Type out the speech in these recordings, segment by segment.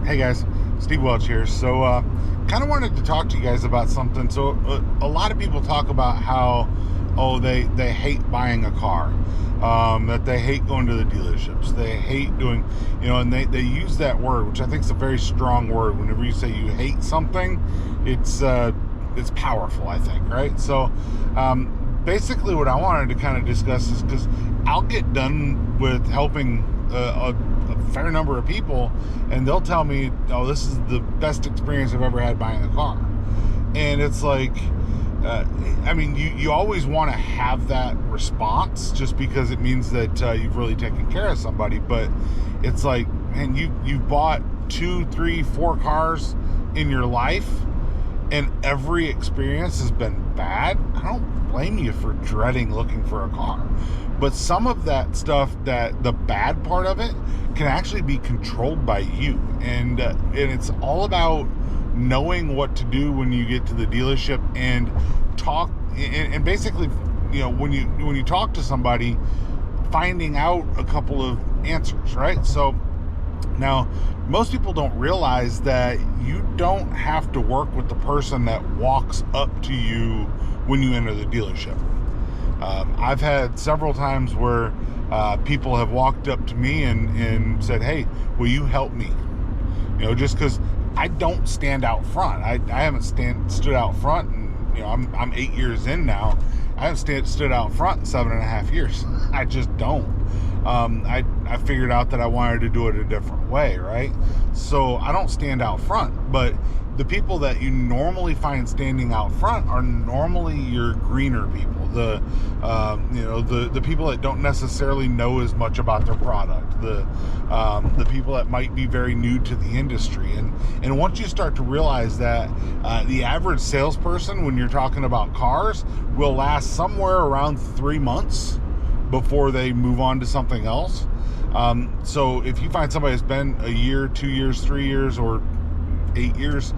Hey guys, Steve Welch here. So, kind of wanted to talk to you guys about something. So, a lot of people talk about how, they hate buying a car, that they hate going to the dealerships, they hate doing, and they use that word, which I think is a very strong word. Whenever you say you hate something, it's powerful, I think, right? So, basically, what I wanted to kind of discuss is because I'll get done with helping a fair number of people, and they'll tell me, "Oh, this is the best experience I've ever had buying a car." And it's like, you always want to have that response, just because it means that you've really taken care of somebody. But it's like, man, you've bought 2, 3, 4 cars in your life, and every experience has been bad. I don't blame you for dreading looking for a car. But some of that stuff, that the bad part of it, can actually be controlled by you. And it's all about knowing what to do when you get to the dealership and talk. And basically, when you talk to somebody, finding out a couple of answers, right? So now, most people don't realize that you don't have to work with the person that walks up to you when you enter the dealership. I've had several times where people have walked up to me and said, "Hey, will you help me?" Just because I don't stand out front. I haven't stood out front, and I'm 8 years in now. I haven't stood out front in 7.5 years. I just don't. I figured out that I wanted to do it a different way, right? So I don't stand out front, but the people that you normally find standing out front are normally your greener people, the people that don't necessarily know as much about their product, the people that might be very new to the industry. And once you start to realize that the average salesperson, when you're talking about cars, will last somewhere around 3 months before they move on to something else. So if you find somebody that's been a year, 2 years, 3 years, or 8 years,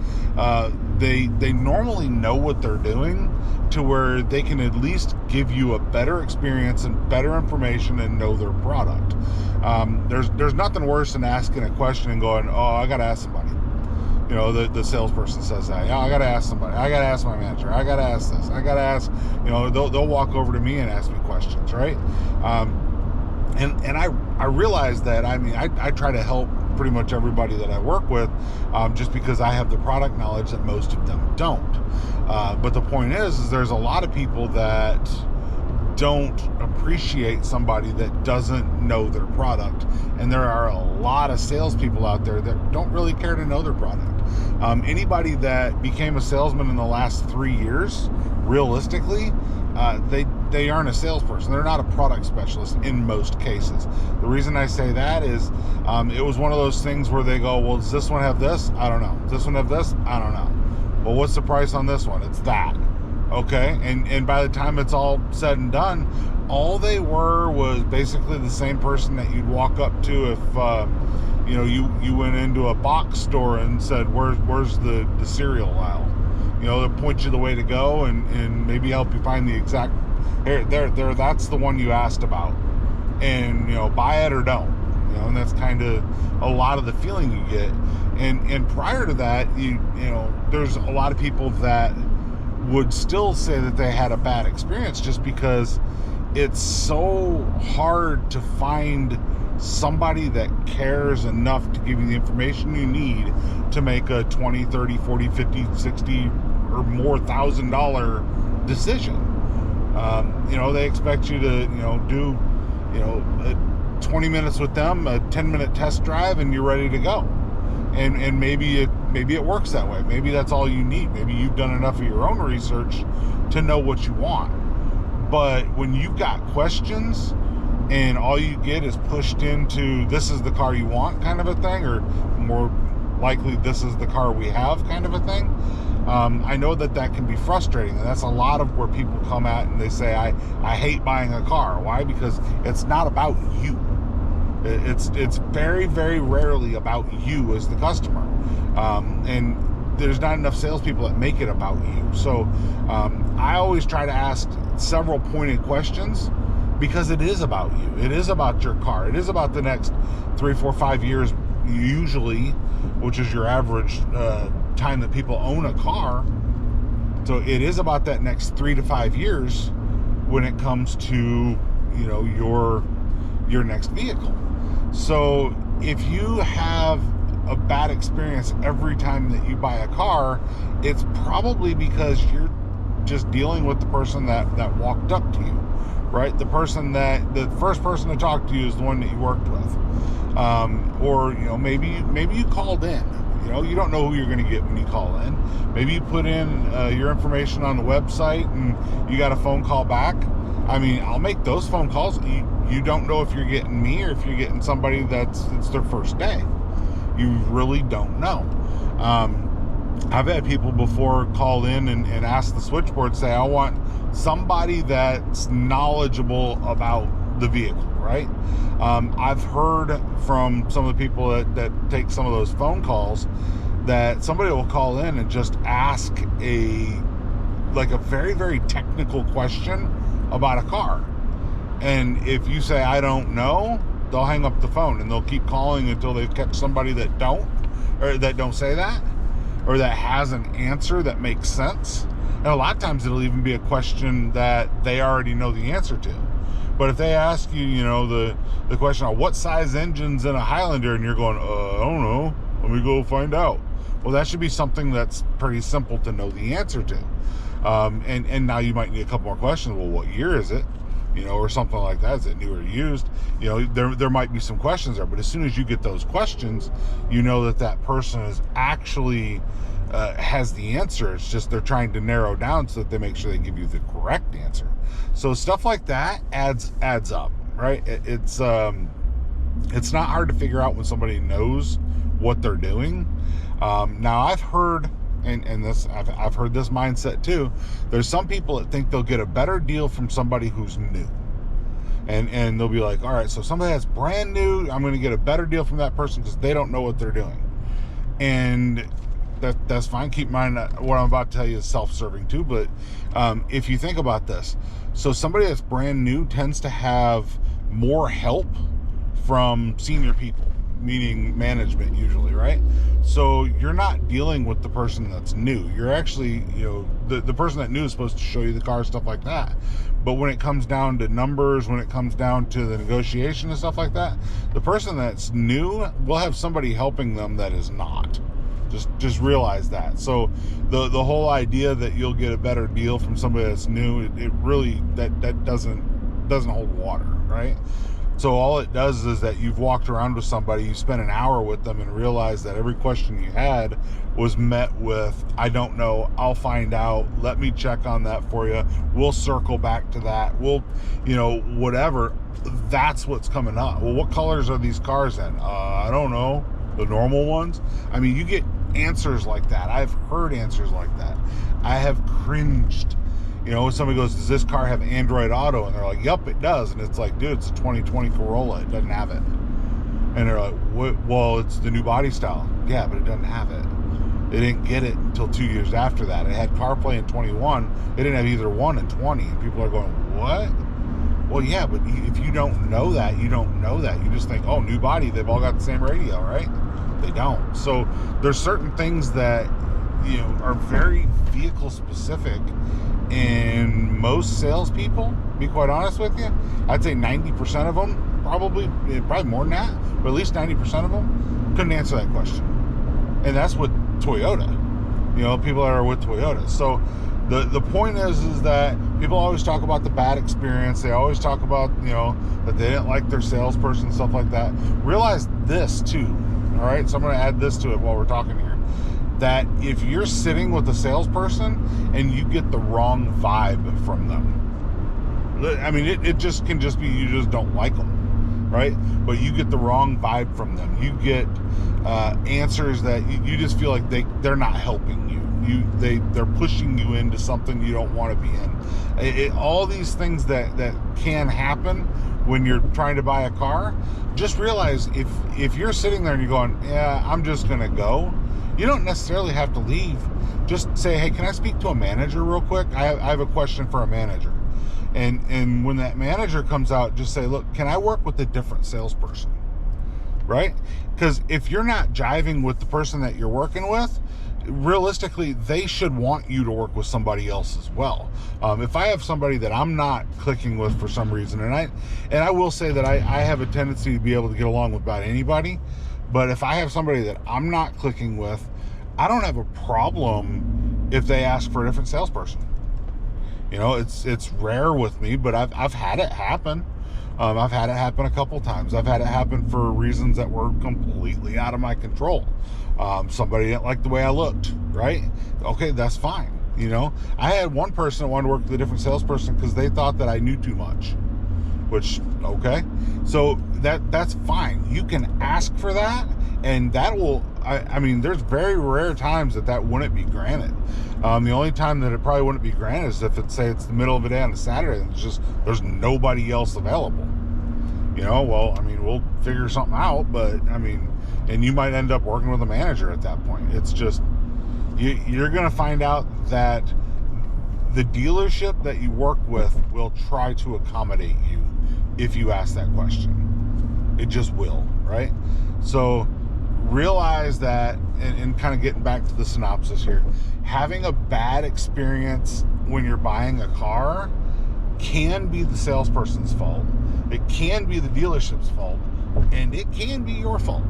they normally know what they're doing, to where they can at least give you a better experience and better information and know their product. There's nothing worse than asking a question and going, "Oh, I gotta ask somebody." The salesperson says that. "Yeah, I gotta ask somebody. I gotta ask my manager. I gotta ask this. I gotta ask." They'll walk over to me and ask me questions, right? And I realize that. I try to help pretty much everybody that I work with, just because I have the product knowledge that most of them don't. But the point is there's a lot of people that don't appreciate somebody that doesn't know their product, and there are a lot of salespeople out there that don't really care to know their product. Anybody that became a salesman in the last 3 years, realistically, they aren't a salesperson. They're not a product specialist in most cases. The reason I say that is, it was one of those things where they go, "Well, does this one have this? I don't know. Does this one have this? I don't know. Well, what's the price on this one? It's that." Okay, and by the time it's all said and done, all they were was basically the same person that you'd walk up to if you went into a box store and said, "Where's the cereal aisle?" They'll point you the way to go and maybe help you find the exact, there, that's the one you asked about, and buy it or don't. And that's kind of a lot of the feeling you get. And prior to that, there's a lot of people that would still say that they had a bad experience, just because it's so hard to find somebody that cares enough to give you the information you need to make a 20, 30, 40, 50, 60 or more $1,000 decision. They expect you to do 20 minutes with them, a 10-minute test drive, and you're ready to go. And maybe it works that way. Maybe that's all you need. Maybe you've done enough of your own research to know what you want. But when you've got questions and all you get is pushed into, "This is the car you want," kind of a thing, or more likely, "This is the car we have," kind of a thing, I know that can be frustrating. And that's a lot of where people come at and they say, I hate buying a car. Why? Because it's not about you. It's very, very rarely about you as the customer. And there's not enough salespeople that make it about you. So I always try to ask several pointed questions, because it is about you. It is about your car. It is about the next 3, 4, 5 years usually, which is your average time that people own a car. So it is about that next 3 to 5 years when it comes to, your next vehicle. So if you have a bad experience every time that you buy a car, it's probably because you're just dealing with the person that walked up to you, right? The first person to talk to you is the one that you worked with. Or maybe you called in. You don't know who you're going to get when you call in. Maybe you put in your information on the website and you got a phone call back. I mean, I'll make those phone calls. You don't know if you're getting me or if you're getting somebody it's their first day. You really don't know. I've had people before call in and ask the switchboard, say, I want somebody that's knowledgeable about the vehicle, right? I've heard from some of the people that take some of those phone calls that somebody will call in and just ask a very, very technical question about a car. And if you say, I don't know, they'll hang up the phone and they'll keep calling until they catch somebody that don't say that, or that has an answer that makes sense. And a lot of times it'll even be a question that they already know the answer to. But if they ask you, the question of what size engine's in a Highlander, and you're going, I don't know, let me go find out. Well, that should be something that's pretty simple to know the answer to. And now you might need a couple more questions. Well, what year is it? Or something like that. Is it new or used? There might be some questions there, but as soon as you get those questions, that person is actually has the answer. It's just they're trying to narrow down so that they make sure they give you the correct answer. So stuff like that adds up, right? It's not hard to figure out when somebody knows what they're doing. Now I've heard, and this I've heard this mindset too. There's some people that think they'll get a better deal from somebody who's new, and they'll be like, all right, so somebody that's brand new, I'm going to get a better deal from that person because they don't know what they're doing. And that's fine. Keep in mind what I'm about to tell you is self-serving too. But if you think about this, so somebody that's brand new tends to have more help from senior people, meaning management usually, right? So you're not dealing with the person that's new. You're actually, the person that new is supposed to show you the car, stuff like that. But when it comes down to numbers, when it comes down to the negotiation and stuff like that, the person that's new will have somebody helping them that is not. Just realize that. So the whole idea that you'll get a better deal from somebody that's new, it really that doesn't hold water, right? So all it does is that you've walked around with somebody, you spent an hour with them, and realized that every question you had was met with, I don't know, I'll find out, let me check on that for you, we'll circle back to that, we'll, whatever. That's what's coming up. Well, what colors are these cars in? I don't know. The normal ones? I mean, you get answers like that. I've heard answers like that. I have cringed. Somebody goes, does this car have Android Auto? And they're like, yep, it does. And it's like, dude, it's a 2020 Corolla. It doesn't have it. And they're like, what? Well, it's the new body style. Yeah, but it doesn't have it. They didn't get it until 2 years after that. It had CarPlay in 21. They didn't have either one in 20. And people are going, what? Well, yeah, but if you don't know that, you don't know that. You just think, oh, new body, they've all got the same radio, right? They don't. So there's certain things that, are very vehicle specific. And most salespeople, to be quite honest with you, I'd say 90% of them, probably more than that, but at least 90% of them couldn't answer that question. And that's with Toyota. People that are with Toyota. So the point is that people always talk about the bad experience. They always talk about, that they didn't like their salesperson and stuff like that. Realize this too. All right. So I'm going to add this to it while we're talking here. That if you're sitting with a salesperson and you get the wrong vibe from them, I mean, it can just be you just don't like them, right? But you get the wrong vibe from them. You get answers that you just feel like they're not helping you. They're pushing you into something you don't want to be in. All these things that can happen when you're trying to buy a car. Just realize if you're sitting there and you're going, yeah, I'm just gonna go. You don't necessarily have to leave. Just say, hey, can I speak to a manager real quick? I have a question for a manager. And when that manager comes out, just say, look, can I work with a different salesperson? right? Because if you're not jiving with the person that you're working with, realistically, they should want you to work with somebody else as well. If I have somebody that I'm not clicking with for some reason, and I will say that I have a tendency to be able to get along with about anybody, but if I have somebody that I'm not clicking with, I don't have a problem if they ask for a different salesperson. You know, it's rare with me, but I've had it happen. I've had it happen a couple times. I've had it happen for reasons that were completely out of my control. Somebody didn't like the way I looked, right? Okay, that's fine. You know, I had one person that wanted to work with a different salesperson because they thought that I knew too much, which, okay. So that's fine. You can ask for that, and that will, I mean, there's very rare times that wouldn't be granted. The only time that it probably wouldn't be granted is if say it's the middle of the day on a Saturday and there's nobody else available. You know, well, I mean, we'll figure something out, but I mean, and you might end up working with a manager at that point. It's just, you're going to find out that the dealership that you work with will try to accommodate you if you ask that question. It just will, right? So realize that, and kind of getting back to the synopsis here, having a bad experience when you're buying a car can be the salesperson's fault. It can be the dealership's fault, and it can be your fault.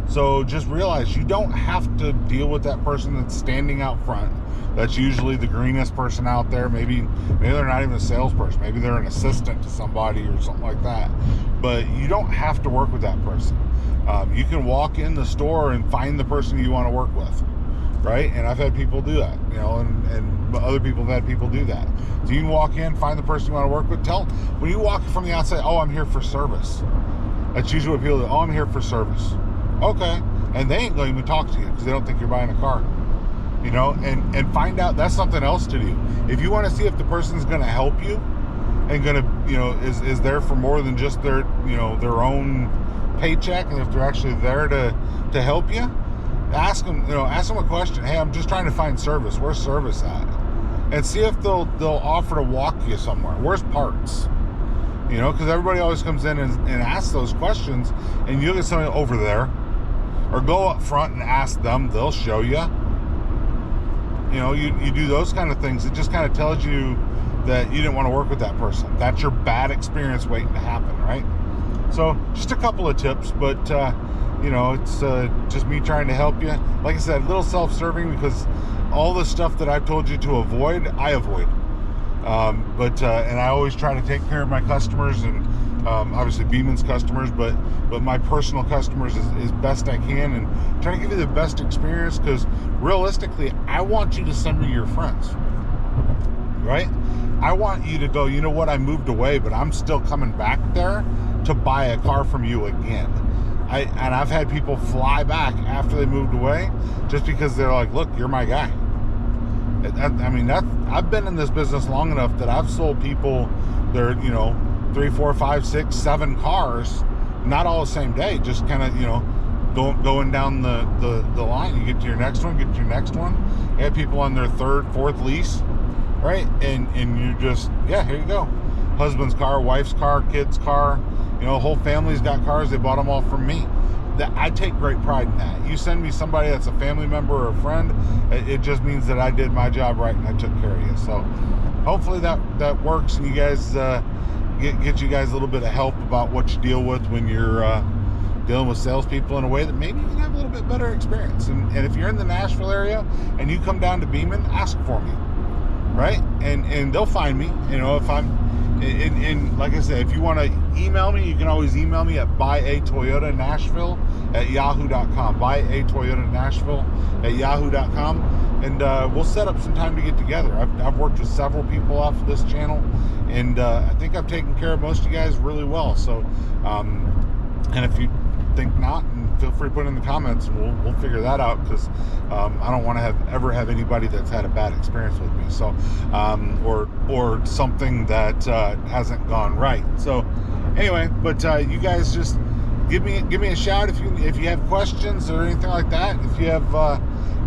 So just realize you don't have to deal with that person that's standing out front. That's usually the greenest person out there. Maybe they're not even a salesperson. Maybe they're an assistant to somebody or something like that. But you don't have to work with that person. You can walk in the store and find the person you want to work with, right? And I've had people do that, you know, and other people have had people do that. So you can walk in, find the person you want to work with. Tell when you walk from the outside, oh, I'm here for service. That's usually what people do. Oh, I'm here for service. Okay. And they ain't going to even talk to you because they don't think you're buying a car. You know, and find out, that's something else to do. If you want to see if the person's going to help you and going to, you know, is there for more than just their, you know, their own paycheck, and if they're actually there to help you, ask them a question. Hey, I'm just trying to find service. Where's service at? And see if they'll offer to walk you somewhere. Where's parts? You know, because everybody always comes in and asks those questions, and you'll get somebody over there, or go up front and ask them. They'll show you. You know, you do those kind of things. It just kind of tells you that you didn't want to work with that person. That's your bad experience waiting to happen, right? So just a couple of tips, but you know, it's just me trying to help you. Like I said, a little self-serving, because all the stuff that I've told you to avoid, I avoid. And I always try to take care of my customers, and obviously Beeman's customers, but my personal customers as best I can, and try to give you the best experience, because realistically, I want you to send me your friends, right? I want you to go, you know what, I moved away, but I'm still coming back there to buy a car from you again. And I've had people fly back after they moved away just because they're like, look, you're my guy. I mean, I've been in this business long enough that I've sold people their, you know, 3, 4, 5, 6, 7 cars, not all the same day, just kind of, you know, going down the line. You get to your next one, get to your next one. You have people on their 3rd, 4th lease, right? And you just, yeah, here you go. Husband's car, wife's car, kid's car, you know, the whole family's got cars. They bought them all from me. That I take great pride in that. You send me somebody that's a family member or a friend, it just means that I did my job right and I took care of you. So hopefully that works, and you guys get you guys a little bit of help about what you deal with when you're dealing with salespeople in a way that maybe you can have a little bit better experience. And if you're in the Nashville area and you come down to Beeman, ask for me, right? And they'll find me. You know, if I'm and like I said, if you want to email me, you can always email me at buyatoyotanashville@yahoo.com. buyatoyotanashville@yahoo.com, and we'll set up some time to get together. I've worked with several people off of this channel, and I think I've taken care of most of you guys really well. So, and if you think not, feel free to put it in the comments, and we'll figure that out, because I don't want to ever have anybody that's had a bad experience with me, so or something that hasn't gone right. So anyway, but you guys just give me a shout if you have questions or anything like that. If you have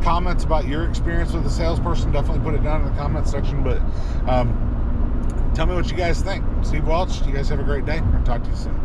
comments about your experience with a salesperson, definitely put it down in the comment section. But tell me what you guys think. Steve Welch, you guys have a great day. I'll talk to you soon.